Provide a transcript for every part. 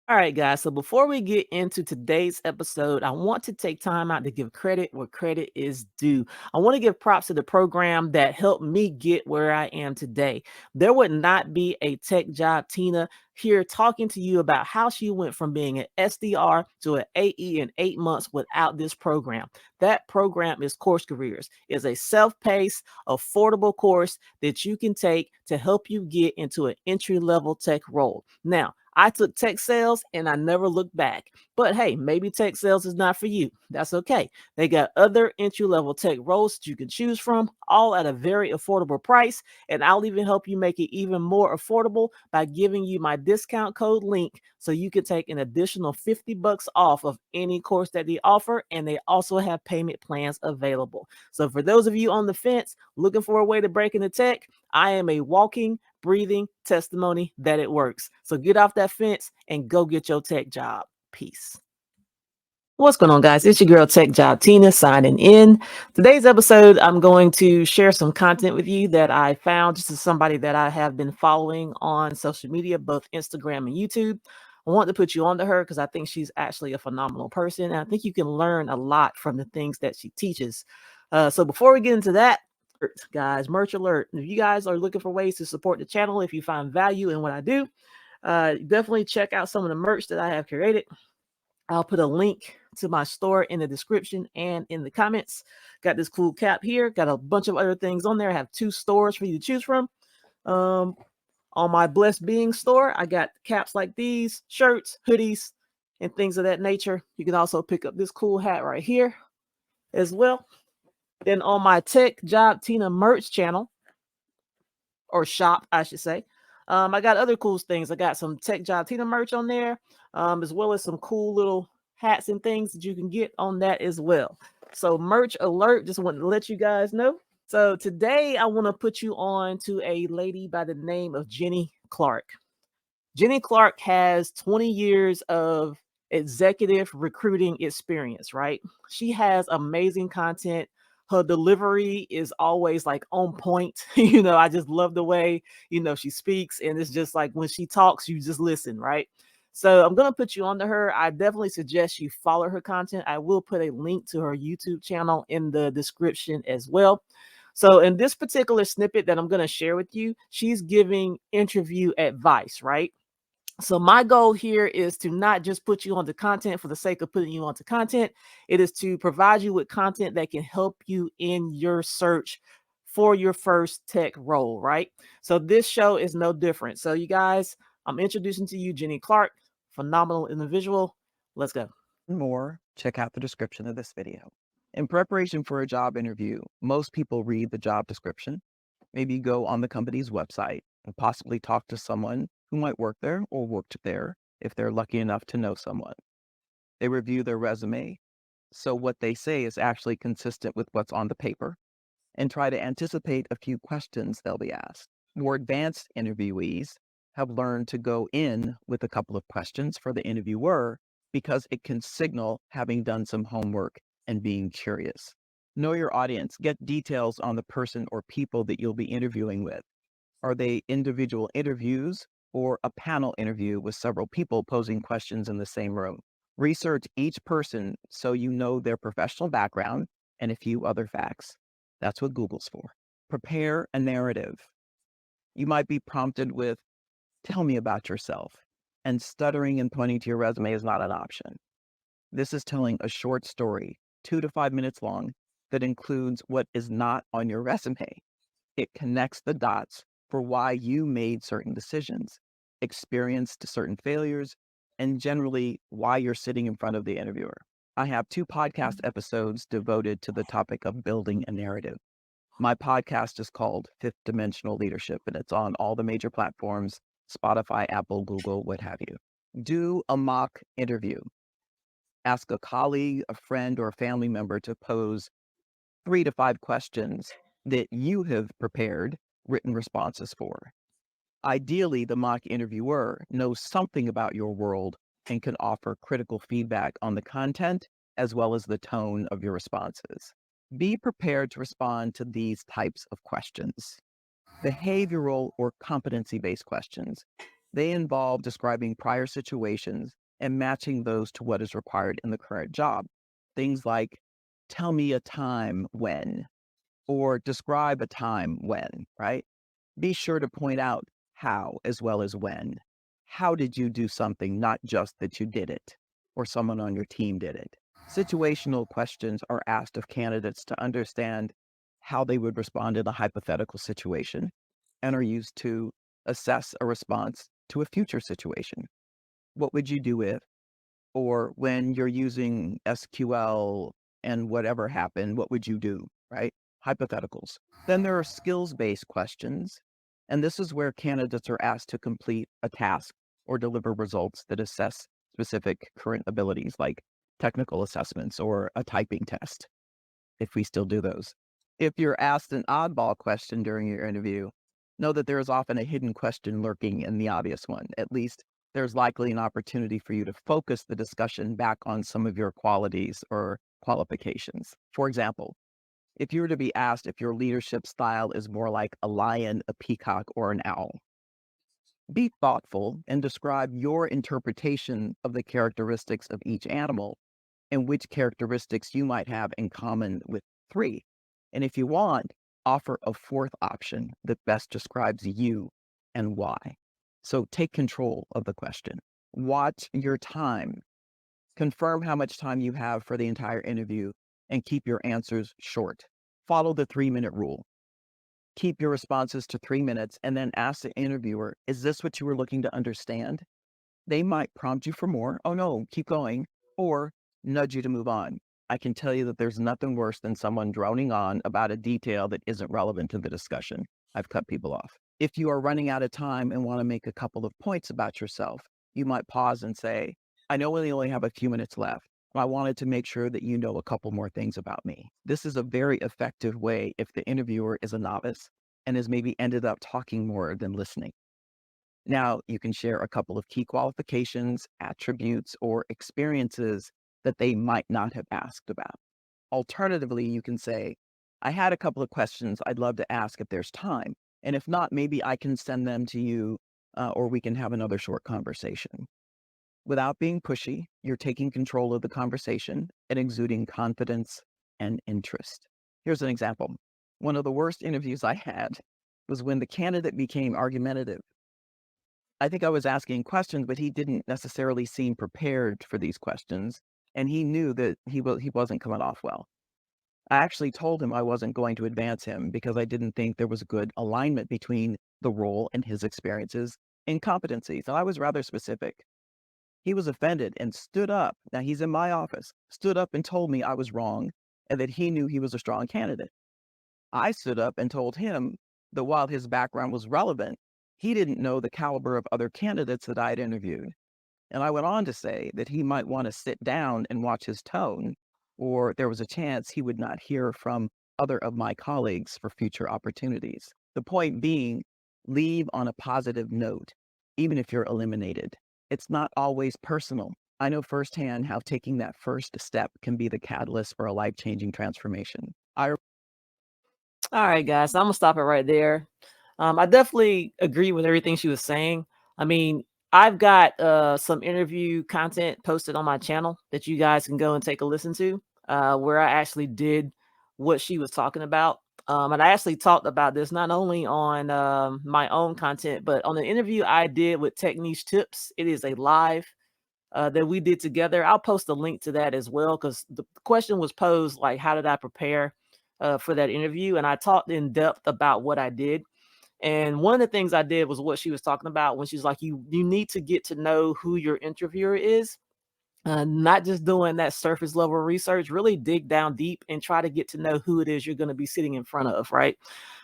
All right, guys. So before we get into today's episode, I want to take time out to give credit where credit is due. I want to give props to the program that helped me get where I am today. There would not be a tech job Tina here talking to you about how she went from being an SDR to an AE in 8 months without this program. That program is Course Careers. It's a self-paced, affordable course that you can take to help you get into an entry-level tech role. Now, I took tech sales and I never looked back. But hey, maybe tech sales is not for you. That's okay. They got other entry level tech roles that you can choose from, all at a very affordable price. And I'll even help you make it even more affordable by giving you my discount code link so you can take an additional $50 off of any course that they offer. And they also have payment plans available. So for those of you on the fence looking for a way to break into tech, I am a walking, breathing testimony that it works. So get off that fence and go get your tech job. Peace. What's going on, guys? It's your girl Tech Job Tina signing in. Today's episode, I'm going to share some content with you that I found just as somebody that I have been following on social media, both Instagram and YouTube. I want to put you onto her because I think she's actually a phenomenal person. And I think you can learn a lot from the things that she teaches. So before we get into that, guys, merch alert. If you guys are looking for ways to support the channel, if you find value in what I do, definitely check out some of the merch that I have created. I'll put a link to my store in the description and in the comments. Got this cool cap here. Got a bunch of other things on there. I have 2 stores for you to choose from. On my Blessed Being store, I got caps like these, shirts, hoodies, and things of that nature. You can also pick up this cool hat right here as well. Then on my Tech Job Tina merch channel, or shop, I should say, I got other cool things. I got some Tech Job Tina merch on there, as well as some cool little hats and things that you can get on that as well. So merch alert, just wanted to let you guys know. So today I want to put you on to a lady by the name of Jenny Clark. Jenny Clark has 20 years of executive recruiting experience, right? She has amazing content. Her delivery is always like on point. I just love the way, she speaks. And it's just like when she talks, you just listen, right? So I'm going to put you onto her. I definitely suggest you follow her content. I will put a link to her YouTube channel in the description as well. So in this particular snippet that I'm going to share with you, she's giving interview advice, right? So my goal here is to not just put you onto content for the sake of putting you onto content. It is to provide you with content that can help you in your search for your first tech role, right? So this show is no different. So you guys, I'm introducing to you Jenny Clark, phenomenal individual. Let's go. More, check out the description of this video. In preparation for a job interview, most people read the job description, maybe go on the company's website and possibly talk to someone who might work there or worked there if they're lucky enough to know someone. They review their resume, so what they say is actually consistent with what's on the paper, and try to anticipate a few questions they'll be asked. More advanced interviewees have learned to go in with a couple of questions for the interviewer because it can signal having done some homework and being curious. Know your audience. Get details on the person or people that you'll be interviewing with. Are they individual interviews or a panel interview with several people posing questions in the same room? Research each person so you know their professional background and a few other facts. That's what Google's for. Prepare a narrative. You might be prompted with, "Tell me about yourself." And stuttering and pointing to your resume is not an option. This is telling a short story, 2 to 5 minutes long, that includes what is not on your resume. It connects the dots for why you made certain decisions, experienced certain failures, and generally why you're sitting in front of the interviewer. I have 2 podcast episodes devoted to the topic of building a narrative. My podcast is called Fifth Dimensional Leadership, and it's on all the major platforms, Spotify, Apple, Google, what have you. Do a mock interview. Ask a colleague, a friend, or a family member to pose 3 to 5 questions that you have prepared written responses for. Ideally, the mock interviewer knows something about your world and can offer critical feedback on the content as well as the tone of your responses. Be prepared to respond to these types of questions. Behavioral or competency-based questions. They involve describing prior situations and matching those to what is required in the current job. Things like, tell me a time when, or describe a time when, right? Be sure to point out how as well as when. How did you do something, not just that you did it or someone on your team did it? Situational questions are asked of candidates to understand how they would respond in a hypothetical situation and are used to assess a response to a future situation. What would you do if, or when you're using SQL and whatever happened, what would you do, right? Hypotheticals. Then there are skills-based questions, and this is where candidates are asked to complete a task or deliver results that assess specific current abilities, like technical assessments or a typing test, if we still do those. If you're asked an oddball question during your interview, know that there is often a hidden question lurking in the obvious one. At least there's likely an opportunity for you to focus the discussion back on some of your qualities or qualifications. For example, if you were to be asked if your leadership style is more like a lion, a peacock, or an owl, be thoughtful and describe your interpretation of the characteristics of each animal and which characteristics you might have in common with three. And if you want, offer a fourth option that best describes you and why. So take control of the question. Watch your time. Confirm how much time you have for the entire interview and keep your answers short. Follow the 3-minute rule. Keep your responses to 3 minutes and then ask the interviewer, is this what you were looking to understand? They might prompt you for more. Oh no, keep going. Or nudge you to move on. I can tell you that there's nothing worse than someone droning on about a detail that isn't relevant to the discussion. I've cut people off. If you are running out of time and want to make a couple of points about yourself, you might pause and say, I know we only have a few minutes left. I wanted to make sure that you know a couple more things about me. This is a very effective way if the interviewer is a novice and has maybe ended up talking more than listening. Now, you can share a couple of key qualifications, attributes, or experiences that they might not have asked about. Alternatively, you can say, I had a couple of questions I'd love to ask if there's time. And if not, maybe I can send them to you or we can have another short conversation. Without being pushy, you're taking control of the conversation and exuding confidence and interest. Here's an example. One of the worst interviews I had was when the candidate became argumentative. I think I was asking questions, but he didn't necessarily seem prepared for these questions, and he knew that he wasn't coming off well. I actually told him I wasn't going to advance him because I didn't think there was a good alignment between the role and his experiences and competencies, and I was rather specific. He was offended and stood up. Now he's in my office, stood up and told me I was wrong and that he knew he was a strong candidate. I stood up and told him that while his background was relevant, he didn't know the caliber of other candidates that I had interviewed. And I went on to say that he might want to sit down and watch his tone, or there was a chance he would not hear from other of my colleagues for future opportunities. The point being, leave on a positive note, even if you're eliminated. It's not always personal. I know firsthand how taking that first step can be the catalyst for a life-changing transformation. All right, guys, I'm gonna stop it right there. I definitely agree with everything she was saying. I mean, I've got some interview content posted on my channel that you guys can go and take a listen to, where I actually did what she was talking about. And I actually talked about this not only on my own content, but on an interview I did with Techniche Tips. It is a live that we did together. I'll post a link to that as well because the question was posed like, how did I prepare for that interview? And I talked in depth about what I did. And one of the things I did was what she was talking about when she's like, you need to get to know who your interviewer is. Not just doing that surface level research, really dig down deep and try to get to know who it is you're going to be sitting in front of, right?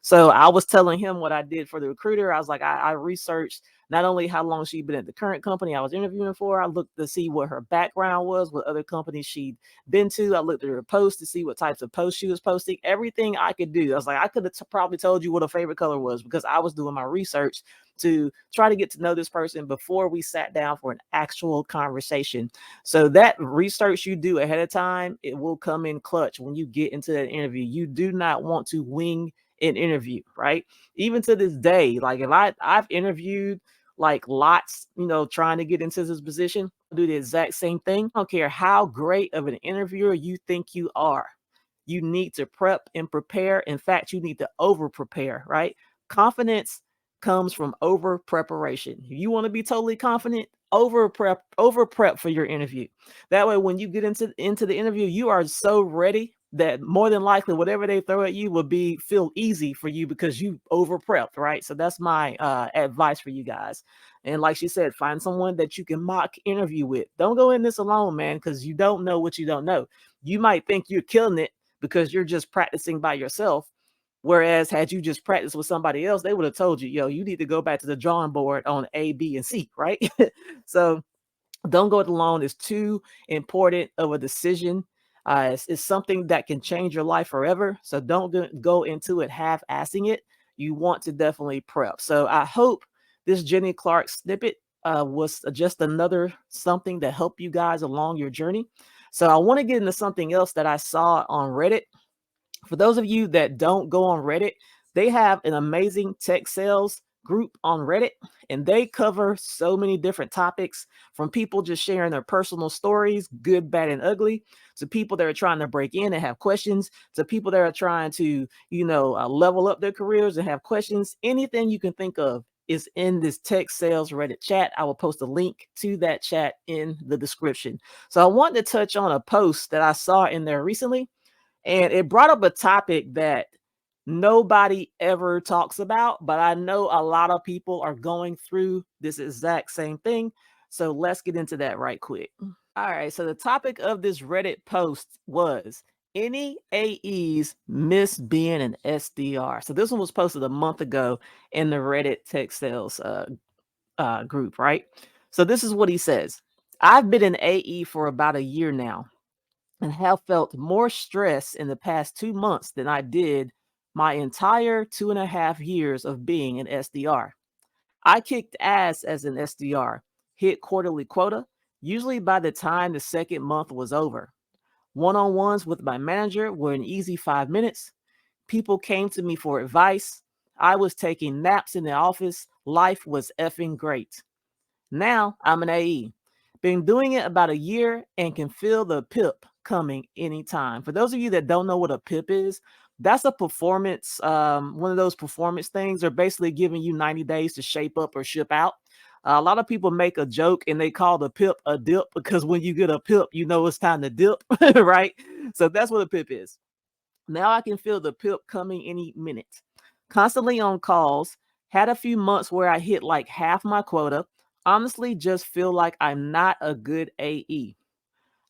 So I was telling him what I did for the recruiter. I was like, I researched not only how long she'd been at the current company I was interviewing for, I looked to see what her background was, what other companies she'd been to. I looked at her posts to see what types of posts she was posting, everything I could do. I was like, I could have probably told you what her favorite color was because I was doing my research to try to get to know this person before we sat down for an actual conversation. So that research you do ahead of time, it will come in clutch when you get into that interview. You do not want to wing an interview, right? Even to this day, like if I've interviewed like lots, trying to get into this position, do the exact same thing. I don't care how great of an interviewer you think you are. You need to prep and prepare. In fact, you need to over prepare, right? Confidence comes from over preparation. If you want to be totally confident, over prep for your interview. That way, when you get into the interview, you are so ready that more than likely whatever they throw at you will feel easy for you because you over prepped, right? So that's my advice for you guys. And like she said, find someone that you can mock interview with. Don't go in this alone, man, because you don't know what you don't know. You might think you're killing it because you're just practicing by yourself. Whereas had you just practiced with somebody else, they would have told you, yo, you need to go back to the drawing board on A, B, and C, right? So don't go it alone. It's too important of a decision. It's something that can change your life forever. So don't go into it half-assing it. You want to definitely prep. So I hope this Jenny Clark snippet was just another something to help you guys along your journey. So I want to get into something else that I saw on Reddit. For those of you that don't go on Reddit, they have an amazing tech sales group on Reddit, and they cover so many different topics, from people just sharing their personal stories, good, bad, and ugly, to people that are trying to break in and have questions, to people that are trying to, level up their careers and have questions. Anything you can think of is in this tech sales Reddit chat. I will post a link to that chat in the description. So I want to touch on a post that I saw in there recently, and it brought up a topic that nobody ever talks about, but I know a lot of people are going through this exact same thing. So let's get into that right quick. All right. So the topic of this Reddit post was, any AEs miss being an SDR. So this one was posted a month ago in the Reddit tech sales group, right? So this is what he says. I've been an AE for about a year now and have felt more stress in the past 2 months than I did my entire 2.5 years of being an SDR. I kicked ass as an SDR, hit quarterly quota, usually by the time the second month was over. One on ones with my manager were an easy 5 minutes. People came to me for advice. I was taking naps in the office. Life was effing great. Now I'm an AE. Been doing it about a year and can feel the pip coming anytime. For those of you that don't know what a pip is, that's a performance, one of those performance things. They're basically giving you 90 days to shape up or ship out. A lot of people make a joke and they call the pip a dip, because when you get a pip, you know it's time to dip, right? So that's what a pip is. Now I can feel the pip coming any minute. Constantly on calls, had a few months where I hit like half my quota. Honestly, just feel like I'm not a good AE.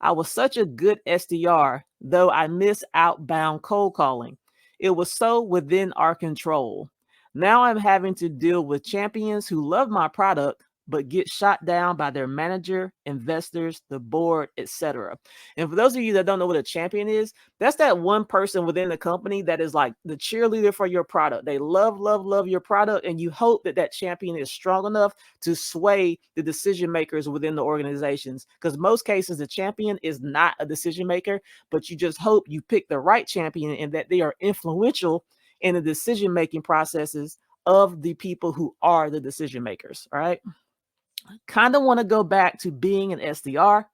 I was such a good SDR, though I miss outbound cold calling. It was so within our control. Now I'm having to deal with champions who love my product but get shot down by their manager, investors, the board, etc. And for those of you that don't know what a champion is, that's that one person within the company that is like the cheerleader for your product. They love, love, love your product, and you hope that that champion is strong enough to sway the decision makers within the organizations. Because most cases, the champion is not a decision maker, but you just hope you pick the right champion and that they are influential in the decision making processes of the people who are the decision makers. All right. Kind of want to go back to being an SDR,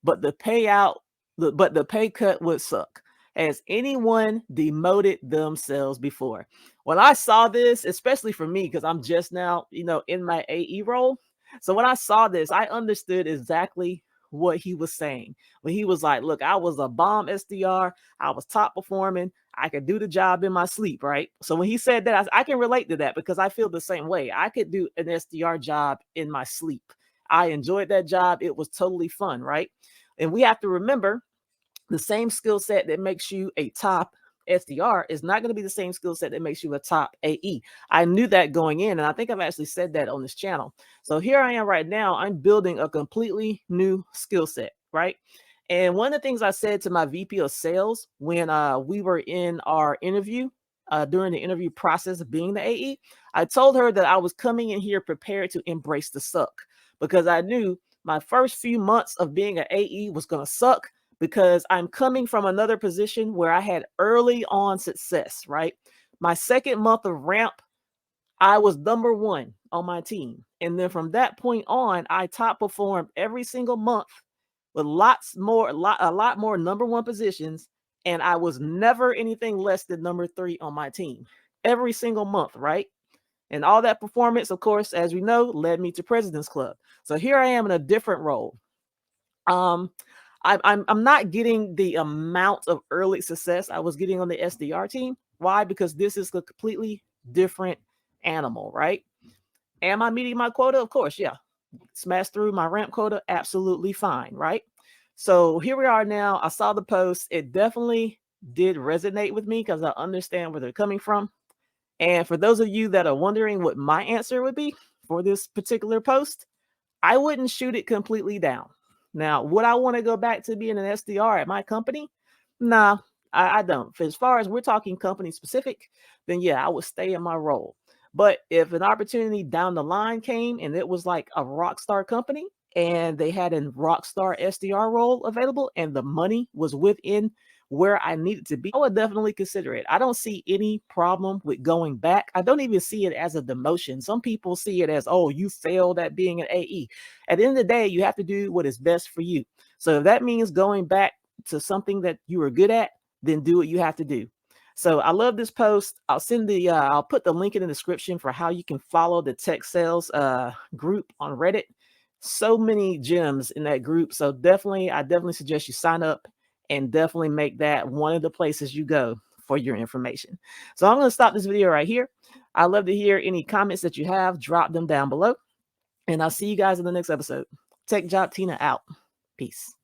but the pay cut would suck. Has anyone demoted themselves before? When I saw this, especially for me, because I'm just now, in my AE role. So when I saw this, I understood exactly what he was saying. When he was like, look, I was a bomb SDR, I was top performing, I could do the job in my sleep, right? So when he said that, I can relate to that because I feel the same way. I could do an SDR job in my sleep. I enjoyed that job. It was totally fun, right? And we have to remember, the same skill set that makes you a top SDR is not going to be the same skill set that makes you a top AE. I knew that going in, and I think I've actually said that on this channel. So here I am right now. I'm building a completely new skill set, right? And one of the things I said to my VP of sales when we were in our interview, during the interview process of being the AE, I told her that I was coming in here prepared to embrace the suck, because I knew my first few months of being an AE was going to suck, because I'm coming from another position where I had early on success, right? My second month of ramp, I was number one. on my team. And then from that point on, I top performed every single month with a lot more number one positions. And I was never anything less than number 3 on my team every single month, right? And all that performance, of course, as we know, led me to President's Club. So here I am in a different role. I'm not getting the amount of early success I was getting on the SDR team. Why? Because this is a completely different animal, right? Am I meeting my quota? Of course, yeah. Smash through my ramp quota, absolutely fine, right? So here we are now. I saw the post. It definitely did resonate with me because I understand where they're coming from. And for those of you that are wondering what my answer would be for this particular post, I wouldn't shoot it completely down. Now, would I want to go back to being an SDR at my company? Nah, I don't. As far as we're talking company specific, then yeah, I would stay in my role. But if an opportunity down the line came and it was like a rock star company and they had a rock star SDR role available and the money was within where I needed to be, I would definitely consider it. I don't see any problem with going back. I don't even see it as a demotion. Some people see it as, oh, you failed at being an AE. At the end of the day, you have to do what is best for you. So if that means going back to something that you were good at, then do what you have to do. So I love this post. I'll put the link in the description for how you can follow the tech sales group on Reddit. So many gems in that group. So I definitely suggest you sign up and definitely make that one of the places you go for your information. So I'm going to stop this video right here. I'd love to hear any comments that you have. Drop them down below. And I'll see you guys in the next episode. Tech Job Tina out. Peace.